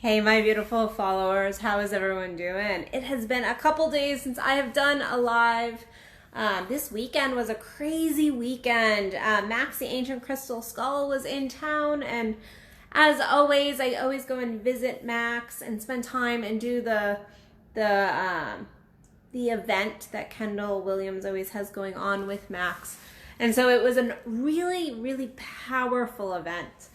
Hey, my beautiful followers, how is everyone doing? It has been a couple days since I have done a live. This weekend was a crazy weekend. Max the Ancient Crystal Skull was in town, and as always, I always go and visit Max and spend time and do the event that Kendall Williams always has going on with Max. And so it was a really, really powerful event.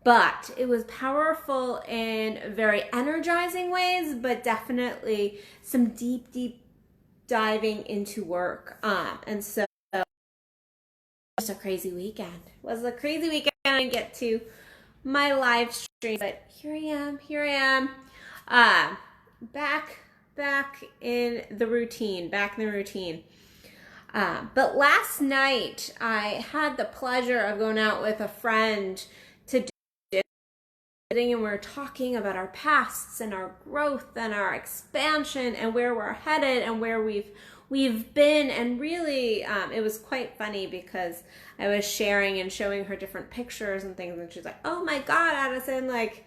But it was powerful in very energizing ways, but definitely some deep, deep diving into work. And so it was a crazy weekend. It was a crazy weekend. I didn't get to my live stream, but here I am. Back in the routine, But last night I had the pleasure of going out with a friend to and we're talking about our pasts and our growth and our expansion and where we're headed and where we've been. And really it was quite funny because I was sharing and showing her different pictures and things, and she's like, oh my god, Addison, like,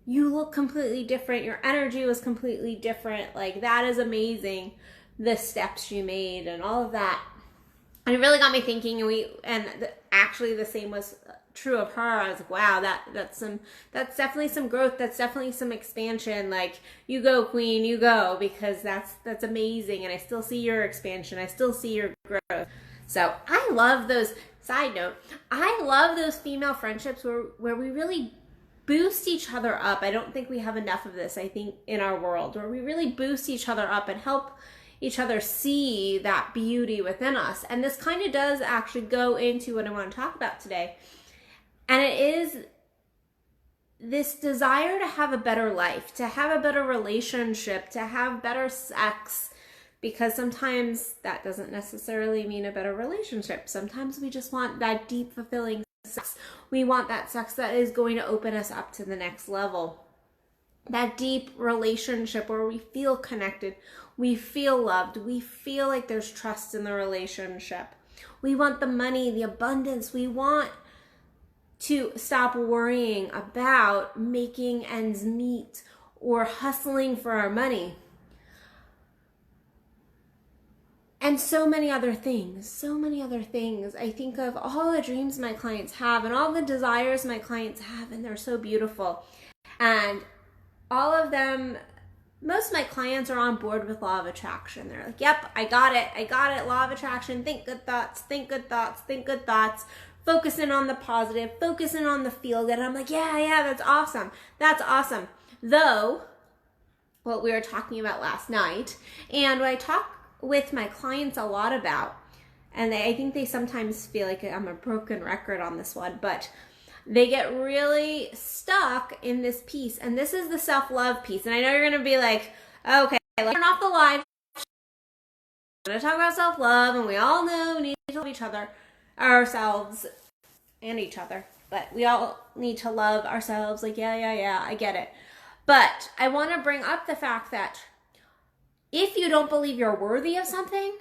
you look completely different, your energy was completely different, like, that is amazing, the steps you made and all of that. And it really got me thinking, actually the same was true of her. I was like, wow, that's definitely some growth, that's definitely some expansion. Like, you go, queen, you go, because that's amazing. And I still see your expansion, I still see your growth. So I love those. Side note, I love those female friendships where we really boost each other up. I don't think we have enough of this, I think, in our world, where we really boost each other up and help each other see that beauty within us. And this kind of does actually go into what I want to talk about today. And it is this desire to have a better life, to have a better relationship, to have better sex, because sometimes that doesn't necessarily mean a better relationship. Sometimes we just want that deep, fulfilling sex. We want that sex that is going to open us up to the next level. That deep relationship where we feel connected, we feel loved, we feel like there's trust in the relationship. We want the money, the abundance. We want to stop worrying about making ends meet or hustling for our money. And so many other things. I think of all the dreams my clients have and all the desires my clients have, and they're so beautiful. And all of them, most of my clients are on board with law of attraction. They're like, yep, I got it, law of attraction, think good thoughts, focusing on the positive, focusing on the feel good. And I'm like, yeah, that's awesome. Though, what we were talking about last night, and what I talk with my clients a lot about, and I think they sometimes feel like I'm a broken record on this one, but they get really stuck in this piece, and this is the self-love piece. And I know you're going to be like, okay, let's turn off the live. I'm going to talk about self-love, and we all know we need to love each other, ourselves, and each other. But we all need to love ourselves. Like, yeah, I get it. But I want to bring up the fact that if you don't believe you're worthy of something,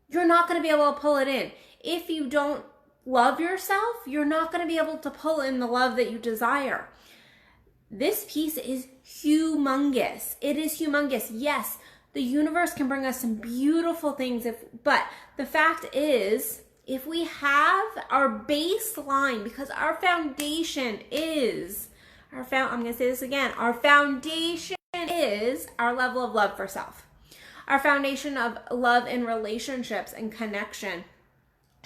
you're not going to be able to pull it in. If you don't love yourself, you're not going to be able to pull in the love that you desire. This piece is humongous. It is humongous. Yes, the universe can bring us some beautiful things, but the fact is, if we have our baseline, because our foundation is, I'm going to say this again, our foundation is our level of love for self. Our foundation of love in relationships and connection.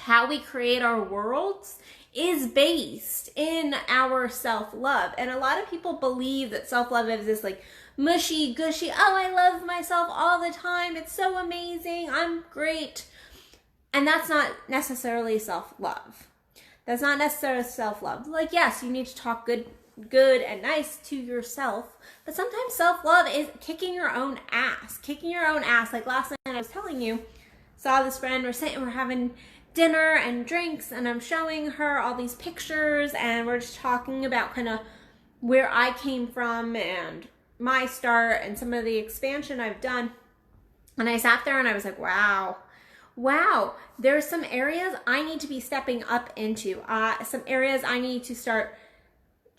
How we create our worlds is based in our self-love. And a lot of people believe that self-love is this like mushy, gushy, oh, I love myself all the time, it's so amazing, I'm great. And that's not necessarily self-love. That's not necessarily self-love. Like, yes, you need to talk good and nice to yourself, but sometimes self-love is kicking your own ass. Like last night I was telling you, saw this friend, we're having dinner and drinks, and I'm showing her all these pictures, and we're just talking about kind of where I came from and my start and some of the expansion I've done. And I sat there and I was like, wow, there's some areas I need to be stepping up into, some areas I need to start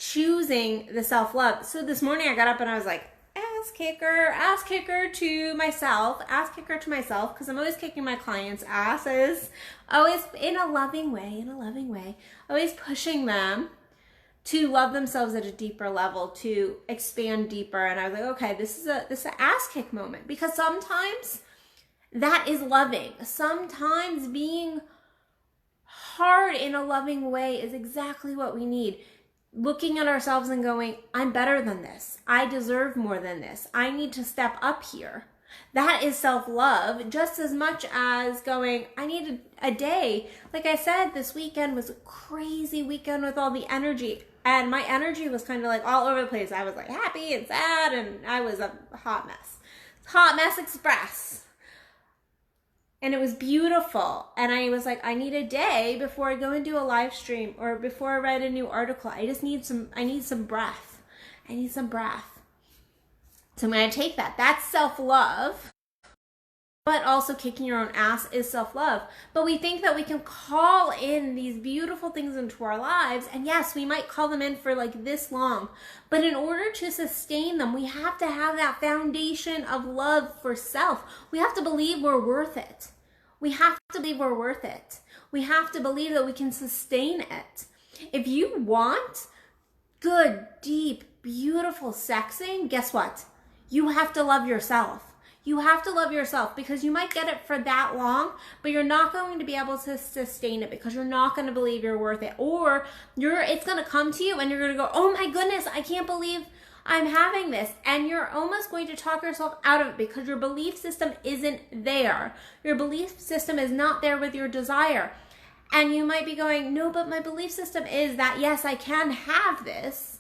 choosing the self-love. So this morning I got up and I was like, ass kicker to myself, because I'm always kicking my clients' asses, always in a loving way, always pushing them to love themselves at a deeper level, to expand deeper. And I was like, okay, this is an ass kick moment, because sometimes that is loving. Sometimes being hard in a loving way is exactly what we need. Looking at ourselves and going, I'm better than this. I deserve more than this. I need to step up here. That is self-love, just as much as going, I need a day. Like I said, this weekend was a crazy weekend with all the energy. And my energy was kind of like all over the place. I was like happy and sad, and I was a hot mess. Hot mess express. And it was beautiful. And I was like, I need a day before I go and do a live stream or before I write a new article. I need some breath. I need some breath. So I'm going to take that. That's self-love. But also kicking your own ass is self-love. But we think that we can call in these beautiful things into our lives. And yes, we might call them in for like this long. But in order to sustain them, we have to have that foundation of love for self. We have to believe we're worth it. We have to believe we're worth it. We have to believe that we can sustain it. If you want good, deep, beautiful sexing, guess what? You have to love yourself. You have to love yourself, because you might get it for that long, but you're not going to be able to sustain it because you're not going to believe you're worth it. Or it's going to come to you and you're going to go, oh my goodness, I can't believe I'm having this. And you're almost going to talk yourself out of it because your belief system isn't there. Your belief system is not there with your desire. And you might be going, no, but my belief system is that, yes, I can have this,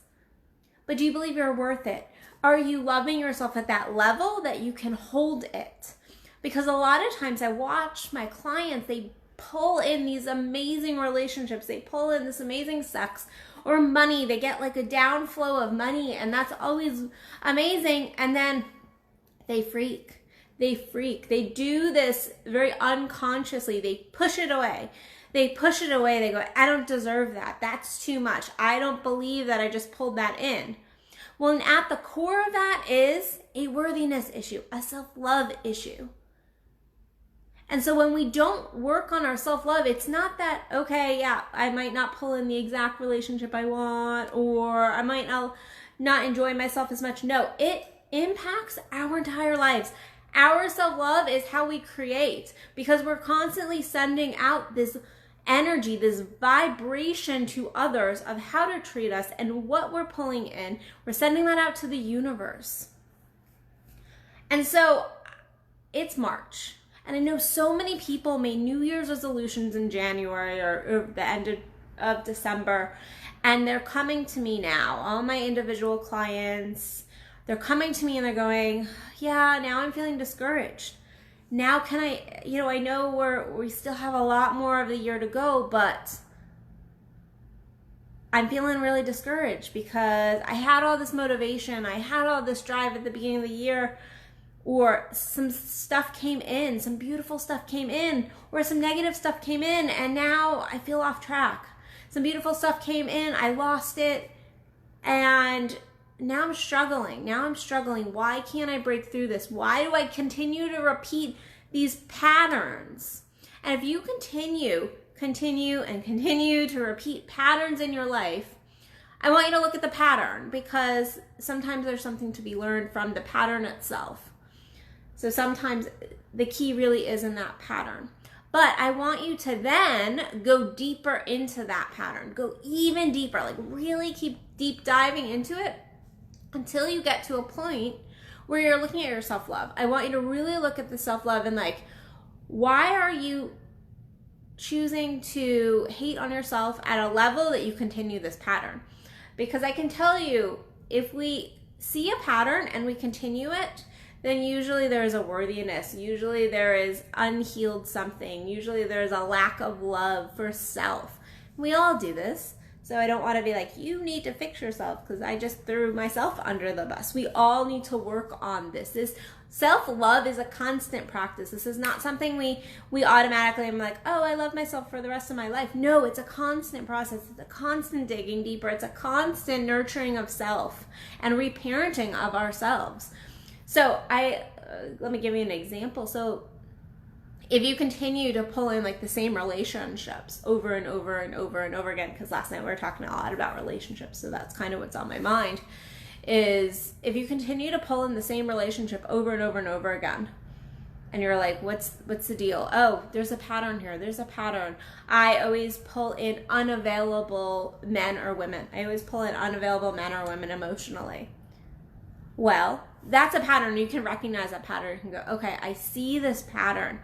but do you believe you're worth it? Are you loving yourself at that level that you can hold it? Because a lot of times I watch my clients, they pull in these amazing relationships. They pull in this amazing sex or money. They get like a downflow of money, and that's always amazing. And then they freak. They do this very unconsciously. They push it away. They go, I don't deserve that. That's too much. I don't believe that I just pulled that in. Well, and at the core of that is a worthiness issue, a self-love issue. And so when we don't work on our self-love, it's not that, okay, yeah, I might not pull in the exact relationship I want, or I might not enjoy myself as much. No, it impacts our entire lives. Our self-love is how we create, because we're constantly sending out this energy, this vibration to others of how to treat us and what we're pulling in. We're sending that out to the universe. And so it's March. And I know so many people made New Year's resolutions in January or the end of December. And they're coming to me now. All my individual clients, they're coming to me and they're going, yeah, now I'm feeling discouraged. Now can I know we still have a lot more of the year to go, but I'm feeling really discouraged because I had all this motivation, I had all this drive at the beginning of the year, or some stuff came in, some beautiful stuff came in, or some negative stuff came in, and now I feel off track. Some beautiful stuff came in, I lost it, and now I'm struggling. Why can't I break through this? Why do I continue to repeat these patterns? And if you continue to repeat patterns in your life, I want you to look at the pattern, because sometimes there's something to be learned from the pattern itself. So sometimes the key really is in that pattern. But I want you to then go deeper into that pattern. Go even deeper, like really keep deep diving into it until you get to a point where you're looking at your self-love. I want you to really look at the self-love and like, why are you choosing to hate on yourself at a level that you continue this pattern? Because I can tell you, if we see a pattern and we continue it, then usually there is a worthiness. Usually there is unhealed something. Usually there is a lack of love for self. We all do this. So I don't want to be like, you need to fix yourself, because I just threw myself under the bus. We all need to work on this. This self-love is a constant practice. This is not something we automatically, I'm like, oh, I love myself for the rest of my life. No, it's a constant process. It's a constant digging deeper. It's a constant nurturing of self and reparenting of ourselves. So let me give you an example. So if you continue to pull in like the same relationships over and over and over and over again, because last night we were talking a lot about relationships, so that's kind of what's on my mind, is if you continue to pull in the same relationship over and over and over again, and you're like, what's the deal? Oh, there's a pattern here. There's a pattern. I always pull in unavailable men or women. I always pull in unavailable men or women emotionally. Well, that's a pattern. You can recognize that pattern. You can go, okay, I see this pattern.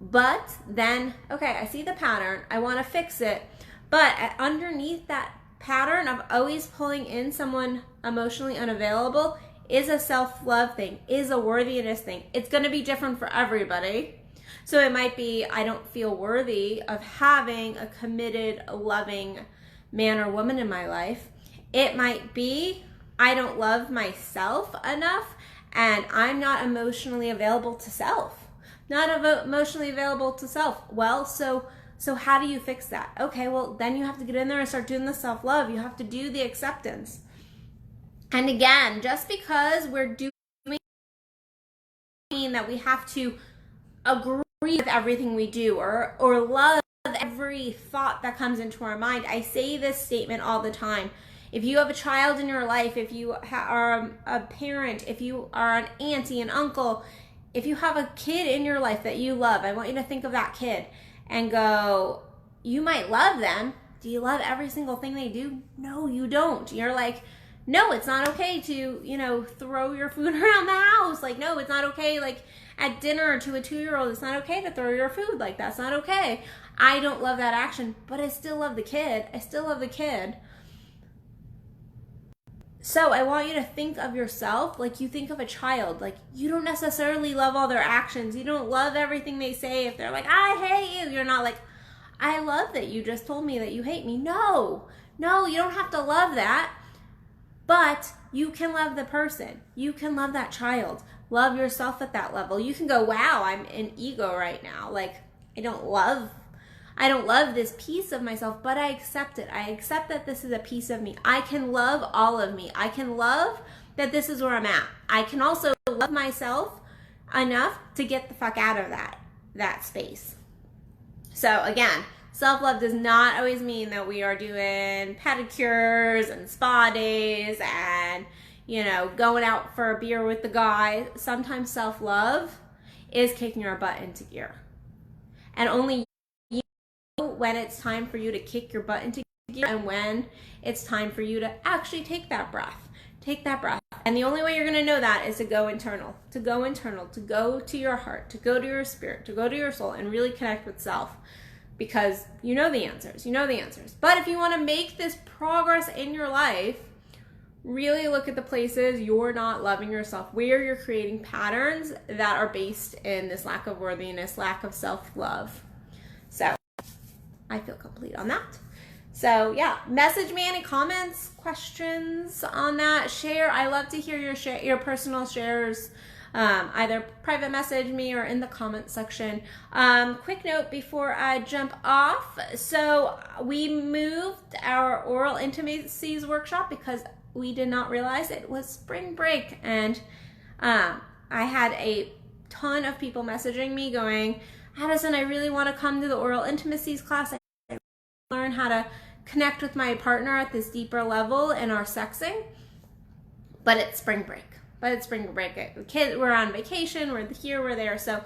But then, okay, I see the pattern. I want to fix it. But underneath that pattern of always pulling in someone emotionally unavailable is a self-love thing, is a worthiness thing. It's going to be different for everybody. So it might be, I don't feel worthy of having a committed, loving man or woman in my life. It might be, I don't love myself enough and I'm not emotionally available to self. Not emotionally available to self. Well, so how do you fix that? Okay, well, then you have to get in there and start doing the self-love. You have to do the acceptance. And again, just because we're doing that we have to agree with everything we do or love every thought that comes into our mind. I say this statement all the time. If you have a child in your life, if you are a parent, if you are an auntie, an uncle, if you have a kid in your life that you love, I want you to think of that kid and go, you might love them. Do you love every single thing they do? No, you don't. You're like, no, it's not okay to, throw your food around the house. Like, no, it's not okay. Like at dinner to a 2-year-old, it's not okay to throw your food. Like, that's not okay. I don't love that action, but I still love the kid. I still love the kid. So I want you to think of yourself like you think of a child. Like, you don't necessarily love all their actions. You don't love everything they say. If they're like, I hate you, you're not like, I love that you just told me that you hate me. No, you don't have to love that. But you can love the person. You can love that child. Love yourself at that level. You can go, wow, I'm in ego right now. Like, I don't love this piece of myself, but I accept it. I accept that this is a piece of me. I can love all of me. I can love that this is where I'm at. I can also love myself enough to get the fuck out of that space. So again, self-love does not always mean that we are doing pedicures and spa days and, going out for a beer with the guy. Sometimes self-love is kicking your butt into gear. And only when it's time for you to kick your butt into gear and when it's time for you to actually take that breath. And the only way you're going to know that is to go internal, to go to your heart, to go to your spirit, to go to your soul and really connect with self, because you know the answers. But if you want to make this progress in your life, really look at the places you're not loving yourself, where you're creating patterns that are based in this lack of worthiness, lack of self-love. So I feel complete on that. So yeah, message me any comments, questions on that. Share. I love to hear your personal shares. Either private message me or in the comment section. Quick note before I jump off. So we moved our oral intimacies workshop because we did not realize it was spring break, and I had a ton of people messaging me going, Addison, I really want to come to the oral intimacies class. I learn how to connect with my partner at this deeper level in our sexing, but it's spring break. The kids, we're on vacation, we're here, we're there. So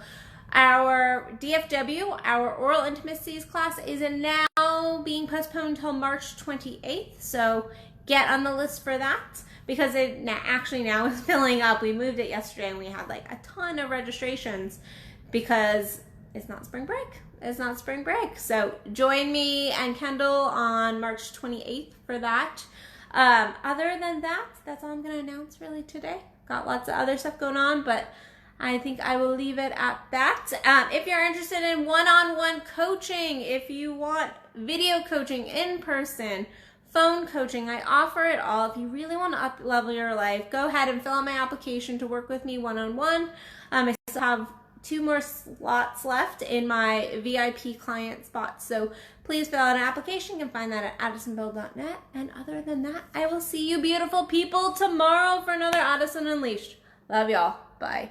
our DFW, our oral intimacies class, is now being postponed until March 28th. So get on the list for that, because it actually now is filling up. We moved it yesterday and we had like a ton of registrations because it's not spring break. So join me and Kendall on March 28th for that. Other than that, that's all I'm going to announce really today. Got lots of other stuff going on, but I think I will leave it at that. If you're interested in one-on-one coaching, if you want video coaching in person, phone coaching, I offer it all. If you really want to up-level your life, go ahead and fill out my application to work with me one-on-one. I still have 2 more slots left in my VIP client spots, so please fill out an application. You can find that at addisonbuild.net. And other than that, I will see you beautiful people tomorrow for another Addison Unleashed. Love y'all. Bye.